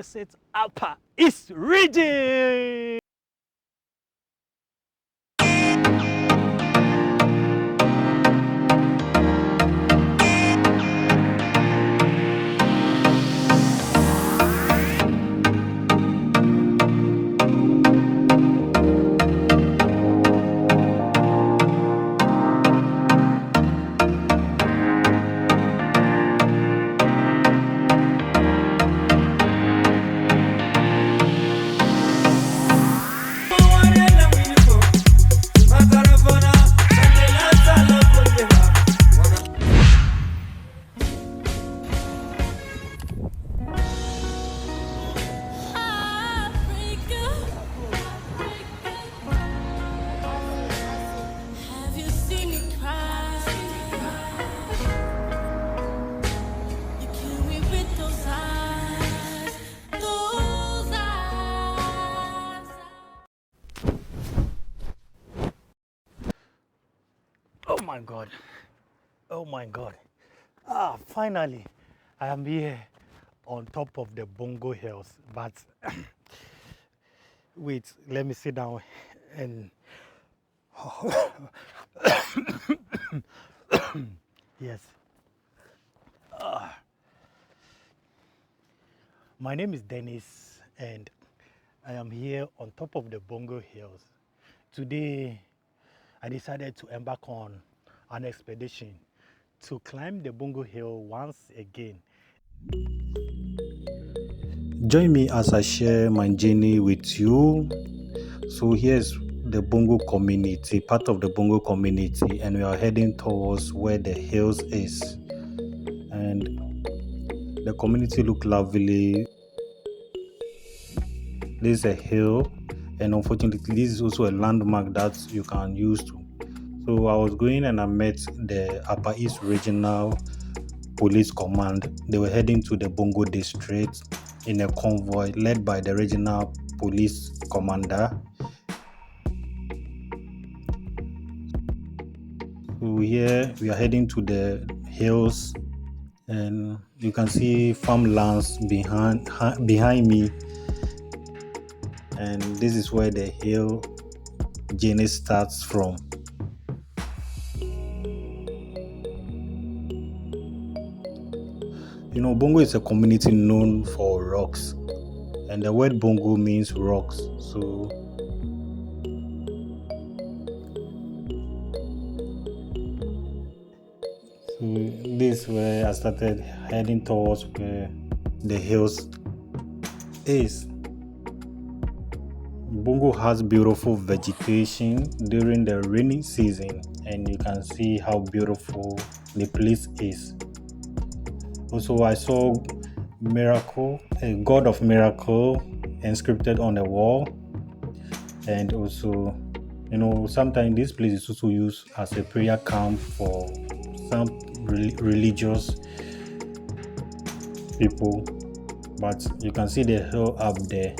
It's Upper East region. Oh my God. Oh my God. Finally, I am here on top of the Bongo Hills. But wait, let me sit down and yes. My name is Dennis and I am here on top of the Bongo Hills. Today, I decided to embark on an expedition to climb the Bongo Hill once again. Join me as I share my journey with you. So here's the Bongo community, part of the Bongo community, and we are heading towards where the hills is. And the community look lovely. This is a hill, and unfortunately this is also a landmark that you can use to. So I was going and I met the Upper East Regional Police Command. They were heading to the Bongo district in a convoy led by the regional police commander. So here we are heading to the hills, and you can see farmlands behind me, and this is where the hill journey starts from. You know, Bongo is a community known for rocks, and the word Bongo means rocks. So this is where I started heading towards where the hills is. Bongo has beautiful vegetation during the rainy season, and you can see how beautiful the place is. Also, I saw miracle, a God of miracle inscribed on the wall, and also, you know, sometimes this place is also used as a prayer camp for some religious people. But you can see the hill up there.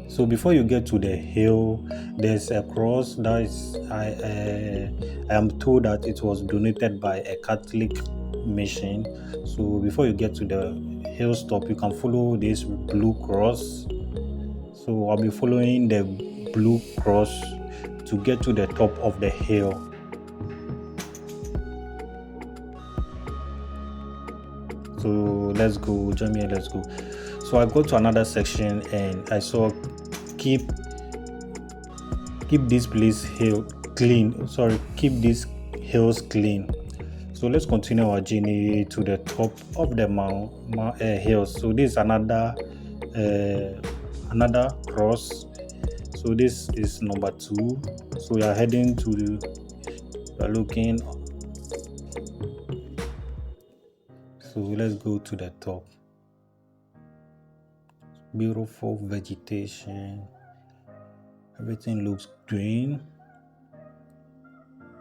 So before you get to the hill, there's a cross that is, I am told that it was donated by a Catholic mission. So before you get to the hill stop, you can follow this blue cross. So I'll be following the blue cross to get to the top of the hill. So let's go, join me, let's go. So I go to another section and I saw keep this place hill clean. Keep these hills clean. So let's continue our journey to the top of the hills. So this is another cross. So this is number 2. So we are heading to we are looking. So let's go to the top. Beautiful vegetation. Everything looks green.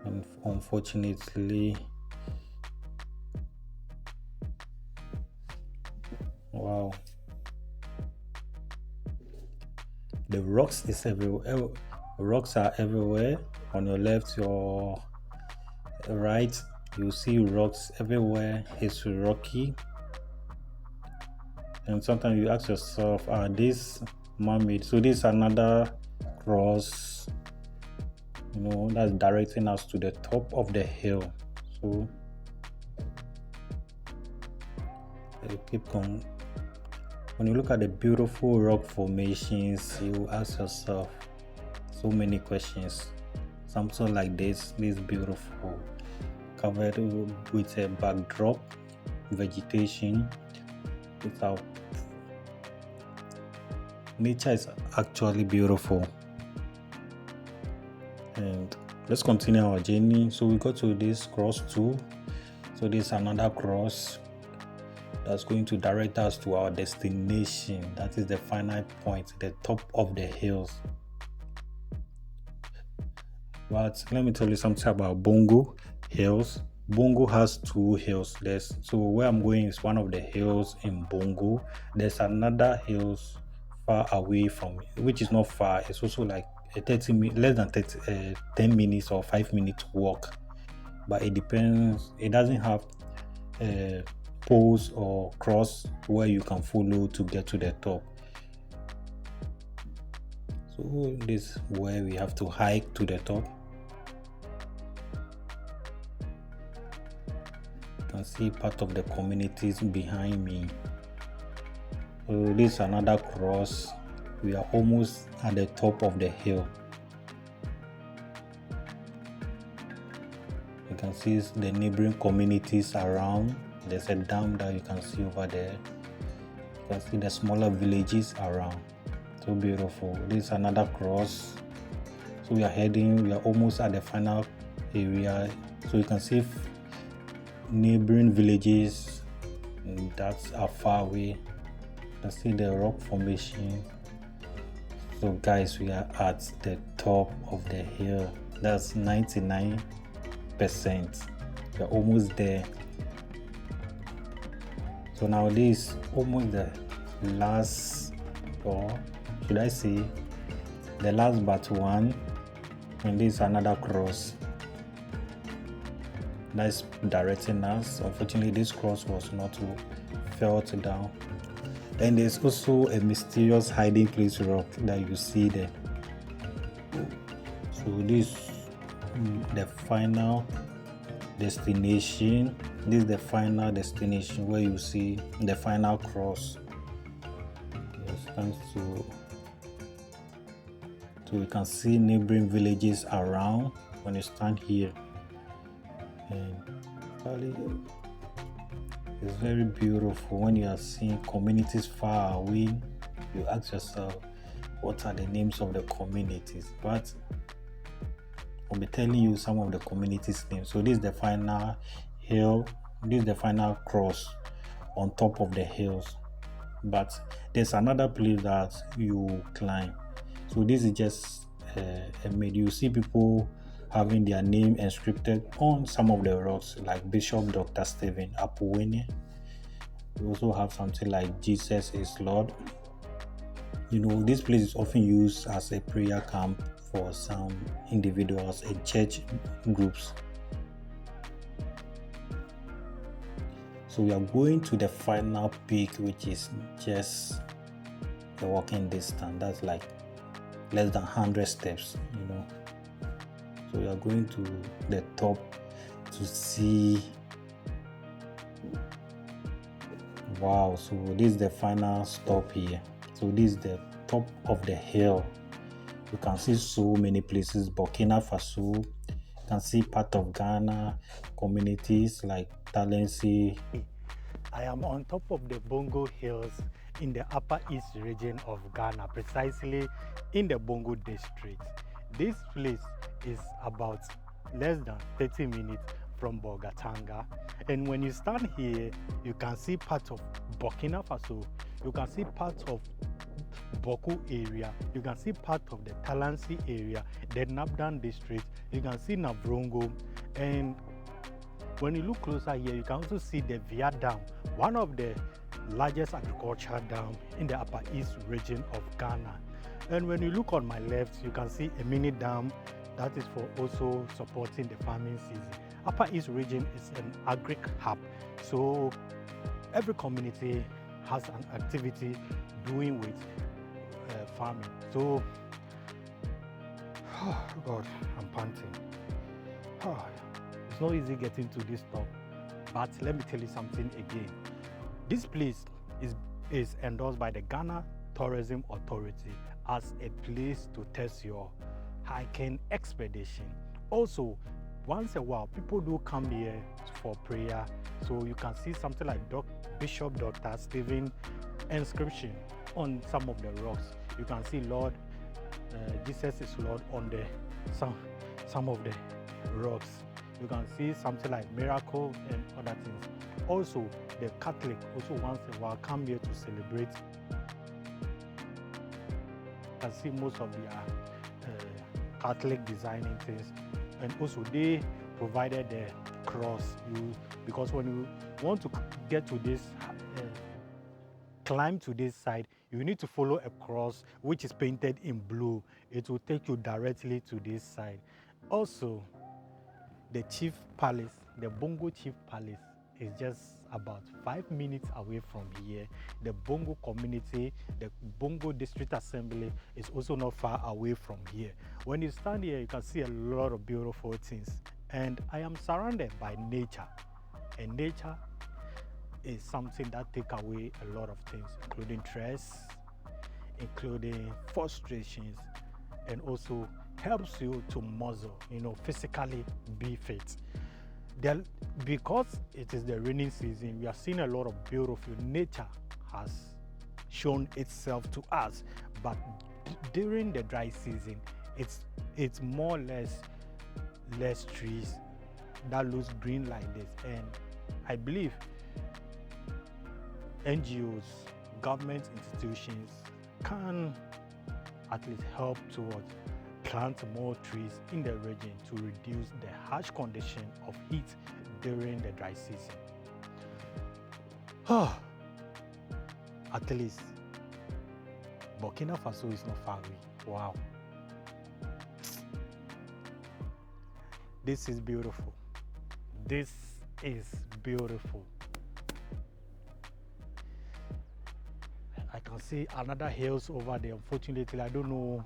And unfortunately, wow, the rocks is everywhere. Rocks are everywhere. On your left, your right, you see rocks everywhere. It's rocky. And sometimes you ask yourself, are these man-made? So this is another cross, that's directing us to the top of the hill. So keep on. When you look at the beautiful rock formations, you ask yourself so many questions. Something like this beautiful, covered with a backdrop, vegetation. Without nature is actually beautiful. And let's continue our journey. So we go to this cross too. So this is another cross that's going to direct us to our destination. That is the final point, the top of the hills. But let me tell you something about Bongo Hills. Bongo has two hills. So where I'm going is one of the hills in Bongo. There's another hills far away from it, which is not far. It's also like a 30 less than 10 minutes or 5 minutes walk. But it depends. It doesn't have poles or cross where you can follow to get to the top. So this is where we have to hike to the top. You can see part of the communities behind me. So this is another cross. We are almost at the top of the hill. You can see the neighboring communities around. There's a dam that you can see over there. You can see the smaller villages around. So beautiful. This is another cross. So we are almost at the final area. So you can see neighboring villages that are far away. You can see the rock formation. So guys, we are at the top of the hill. That's 99%. We're almost there. So now this is almost the last, or should I say the last but one, and this is another cross that's directing us. Unfortunately, this cross was not felt down. And there's also a mysterious hiding place rock that you see there. So this is the final destination. This is the final destination where you see the final cross. Yes, thanks to so you can see neighboring villages around when you stand here. And it's very beautiful when you are seeing communities far away. You ask yourself, what are the names of the communities? But I'll be telling you some of the communities' names. So this is the final hill. This is the final cross on top of the hills. But there's another place that you climb. So this is just you see people having their name inscripted on some of the rocks, like Bishop Dr. Stephen Apuwene. We also have something like Jesus is Lord. This place is often used as a prayer camp for some individuals and church groups. So we are going to the final peak, which is just the walking distance. That's like less than 100 steps, So we are going to the top to see. Wow, so this is the final stop here. So this is the top of the hill. You can see so many places. Burkina Faso. You can see part of Ghana, communities like Talensi. I am on top of the Bongo Hills in the Upper East region of Ghana, precisely in the Bongo district. This place is about less than 30 minutes from Bolgatanga. And when you stand here, you can see part of Burkina Faso, you can see part of Boku area, you can see part of the Talansi area, the Nabdan district, you can see Navrongo, and when you look closer here, you can also see the Via Dam, one of the largest agricultural dams in the Upper East region of Ghana. And when you look on my left, you can see a mini dam that is for also supporting the farming season. Upper East region is an agric hub, so every community has an activity doing with farming. So, oh God, I'm panting. Oh, it's not easy getting to this top, but let me tell you something again. This place is endorsed by the Ghana Tourism Authority as a place to test your hiking expedition. Also, once a while, people do come here for prayer. So you can see something like Bishop Dr. Stephen inscription on some of the rocks. You can see Lord, Jesus is Lord on the some of the rocks. You can see something like miracle and other things. Also, the Catholic also once a while come here to celebrate. You can see most of their Catholic designing things, and also they provided the cross. Because when you want to get to this climb to this side, you need to follow a cross which is painted in blue. It will take you directly to this side. Also, the Chief Palace, the Bongo Chief Palace, is just about 5 minutes away from here. The Bongo community, the Bongo District Assembly is also not far away from here. When you stand here, you can see a lot of beautiful things. And I am surrounded by nature. And nature is something that takes away a lot of things, including stress, including frustrations, and also helps you to muscle, physically be fit. Because it is the rainy season, we are seeing a lot of beautiful nature has shown itself to us. But during the dry season, it's more or less trees that looks green like this. And I believe NGOs, government institutions can at least help towards plant more trees in the region to reduce the harsh condition of heat during the dry season. At least Burkina Faso is not far away. Wow. This is beautiful. This is beautiful. I can see another hills over there. Unfortunately, I don't know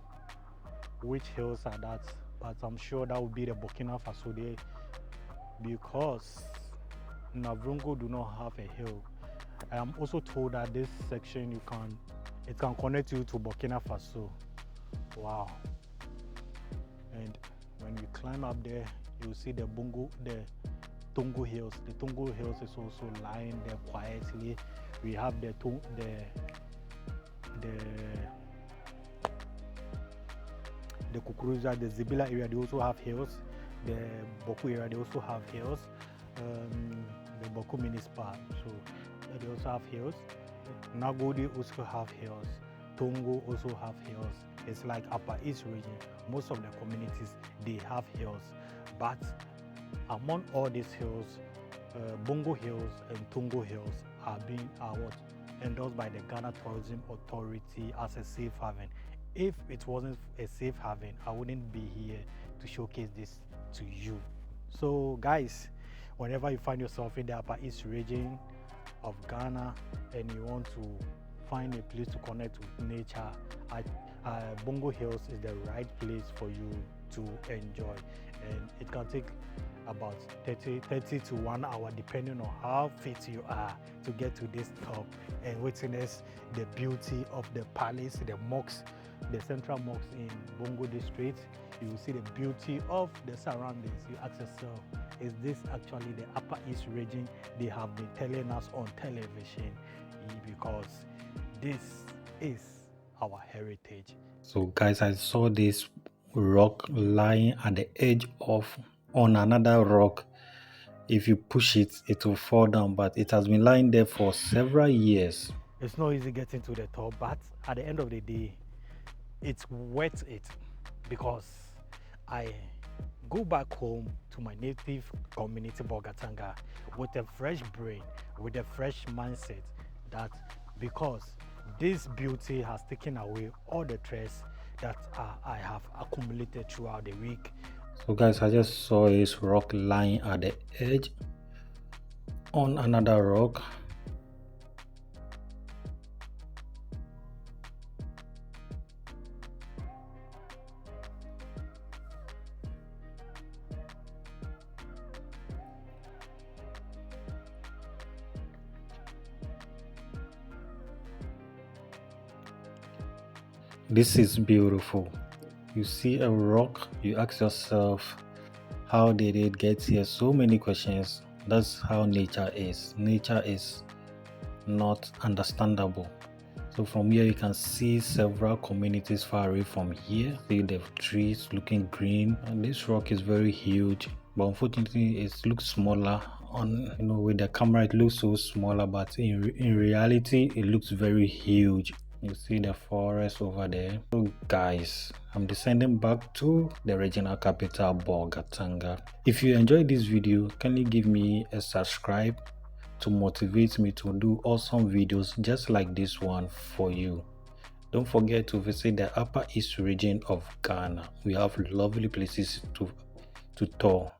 which hills are that, but I'm sure that would be the Burkina Faso there, because Navrongo do not have a hill. I am also told that this section it can connect you to Burkina Faso. Wow. And when you climb up there, you'll see the Tongo Hills. The Tongo Hills is also lying there quietly. We have the Kukuruza, the Zibila area, they also have hills. The Boku area, they also have hills. The Boku municipal, so they also have hills. Nagodi also have hills. Tongo also have hills. It's like Upper East region. Most of the communities, they have hills. But among all these hills, Bongo Hills and Tongo Hills are endorsed by the Ghana Tourism Authority as a safe haven. If it wasn't a safe haven, I wouldn't be here to showcase this to you. So guys, whenever you find yourself in the Upper East region of Ghana and you want to find a place to connect with nature, Bongo Hills is the right place for you to enjoy. And it can take about 30 to 1 hour depending on how fit you are to get to this top and witness the beauty of the palace, the mosques, the central mosque in Bongo district. You will see the beauty of the surroundings. You ask yourself, is this actually the Upper East region they have been telling us on television? Because this is our heritage. So guys, I saw this rock lying at the edge on another rock. If you push it, it will fall down, but it has been lying there for several years. It's not easy getting to the top, but at the end of the day, it's worth it, because I go back home to my native community, Bolgatanga, with a fresh brain, with a fresh mindset, that because this beauty has taken away all the stress that I have accumulated throughout the week. So guys, I just saw this rock lying at the edge on another rock. This is beautiful. You see a rock, you ask yourself, how did it get here? So many questions. That's how nature is. Nature is not understandable. So from here you can see several communities far away from here. See the trees looking green, and this rock is very huge, but unfortunately it looks smaller on, with the camera it looks so smaller, but in reality it looks very huge. You see the forest over there. So guys, I'm descending back to the regional capital Bolgatanga. If you enjoyed this video, can you give me a subscribe to motivate me to do awesome videos just like this one for you. Don't forget to visit the Upper East region of Ghana. We have lovely places to tour.